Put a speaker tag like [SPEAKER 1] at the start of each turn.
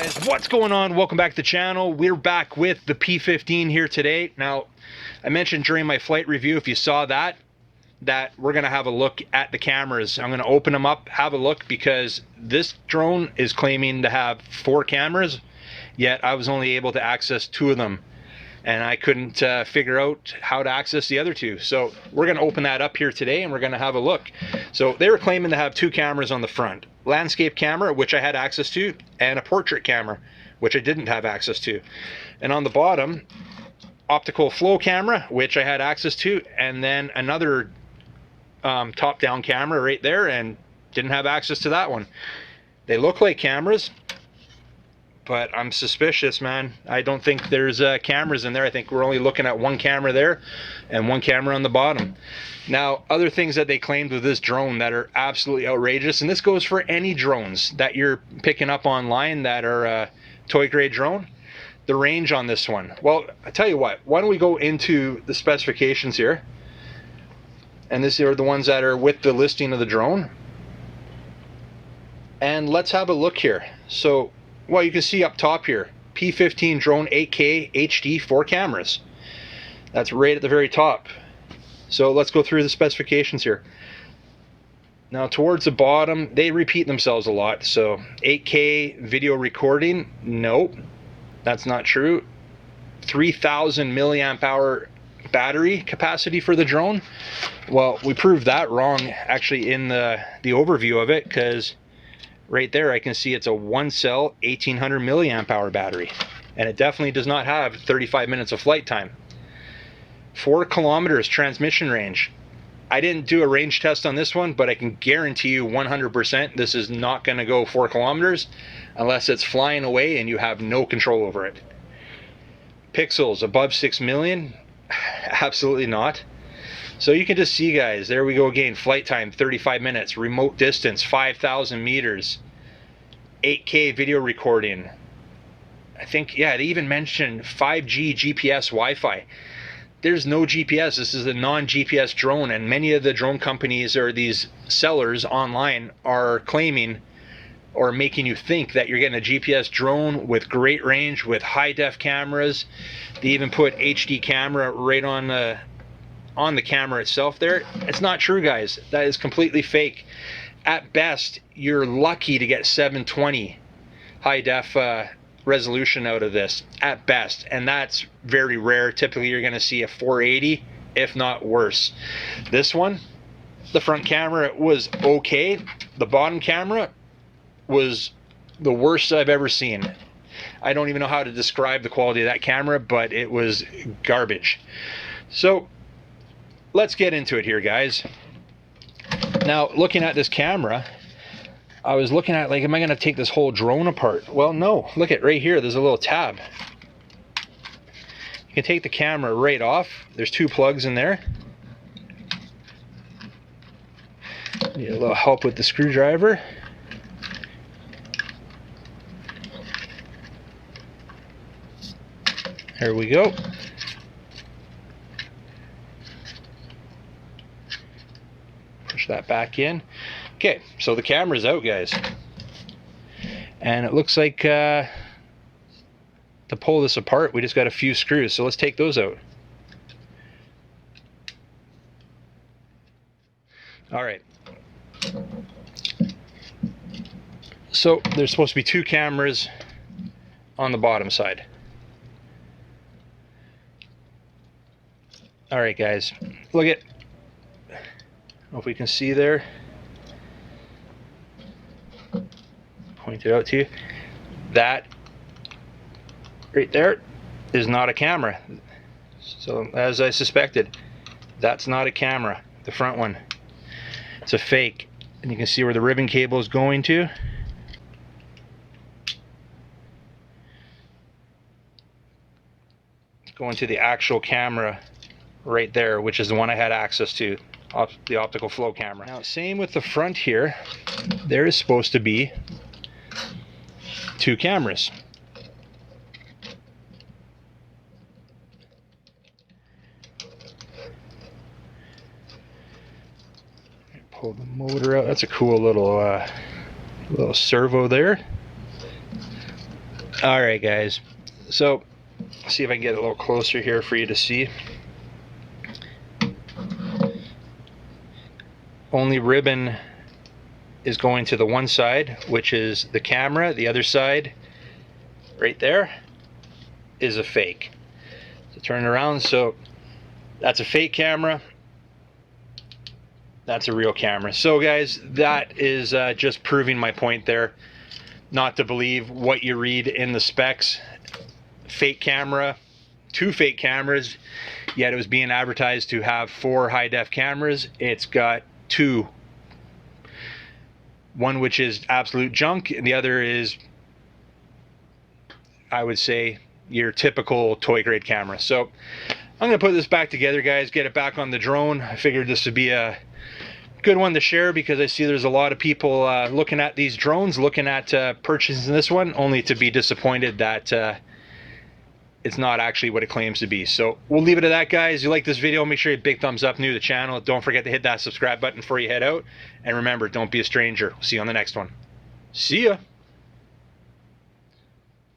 [SPEAKER 1] guys, what's going on? Welcome back to the channel. We're back with the P15 here today. Now, I mentioned during my flight review, if you saw that we're going to have a look at the cameras. I'm going to open them up, have a look, because this drone is claiming to have 4 cameras, yet I was only able to access 2 of them, and I couldn't figure out how to access the other 2. So we're going to open that up here today and we're going to have a look. So they were claiming to have 2 cameras on the front. Landscape camera, which I had access to, and a portrait camera, which I didn't have access to. And on the bottom, optical flow camera, which I had access to, and then another top-down camera right there, and didn't have access to that one. They look like cameras, but I'm suspicious, man. I don't think there's cameras in there. I think we're only looking at 1 camera there and 1 camera on the bottom. Now, other things that they claimed with this drone that are absolutely outrageous, and this goes for any drones that you're picking up online that are toy grade drone, the range on this one. Well, I tell you what, why don't we go into the specifications here, and these are the ones that are with the listing of the drone, and let's have a look here. So, well, you can see up top here, P15 drone 8K HD 4 cameras. That's right at the very top. So let's go through the specifications here. Now towards the bottom, they repeat themselves a lot. So 8K video recording, nope, that's not true. 3,000 milliamp hour battery capacity for the drone. Well, we proved that wrong actually in the overview of it, because right there I can see it's a 1-cell 1800 milliamp hour battery, and it definitely does not have 35 minutes of flight time. 4 kilometers transmission range. I didn't do a range test on this one, but I can guarantee you 100% this is not going to go 4 kilometers unless it's flying away and you have no control over it. Pixels above 6 million? Absolutely not. So you can just see, guys, there we go again. Flight time 35 minutes, remote distance 5,000 meters, 8K video recording. I think, yeah, they even mentioned 5G GPS Wi-Fi. There's no GPS. This is a non-GPS drone, and many of the drone companies or these sellers online are claiming or making you think that you're getting a GPS drone with great range, with high-def cameras. They even put HD camera right on the camera itself there. It's not true, guys. That is completely fake. At best, you're lucky to get 720 high-def resolution out of this, at best, and that's very rare. Typically you're going to see a 480, if not worse. This one, the front camera was okay. The bottom camera was the worst I've ever seen. I don't even know how to describe the quality of that camera, but it was garbage. So let's get into it here, guys. Now, looking at this camera, I was looking at, like, am I going to take this whole drone apart? Well, no. Look at right here. There's a little tab. You can take the camera right off. There's 2 plugs in there. Need a little help with the screwdriver. There we go. Push that back in. Okay, so the camera's out, guys, and it looks like to pull this apart we just got a few screws, so let's take those out. Alright, so there's supposed to be 2 cameras on the bottom side. Alright, guys, look at, I don't know if we can see there, point it out to you, that right there is not a camera. So as I suspected, that's not a camera, the front one. It's a fake, and you can see where the ribbon cable is going to. It's going to the actual camera right there, which is the one I had access to, the optical flow camera. Now, same with the front here, there is supposed to be 2 cameras. Pull the motor out. That's a cool little servo there. All right, guys. So, see if I can get a little closer here for you to see. Only ribbon is going to the one side, which is the camera. The other side, right there, is a fake. So turn it around. So that's a fake camera. That's a real camera. So guys, that is just proving my point there. Not to believe what you read in the specs. Fake camera, 2 fake cameras, yet it was being advertised to have 4 high-def cameras. It's got 2. One which is absolute junk, and the other is, I would say, your typical toy grade camera. So I'm gonna put this back together, guys, get it back on the drone. I figured this would be a good one to share because I see there's a lot of people looking at these drones, looking at purchasing this one, only to be disappointed that it's not actually what it claims to be. So we'll leave it at that, guys. If you like this video, make sure you big thumbs up, new to the channel. Don't forget to hit that subscribe button before you head out. And remember, don't be a stranger. See you on the next one. See ya.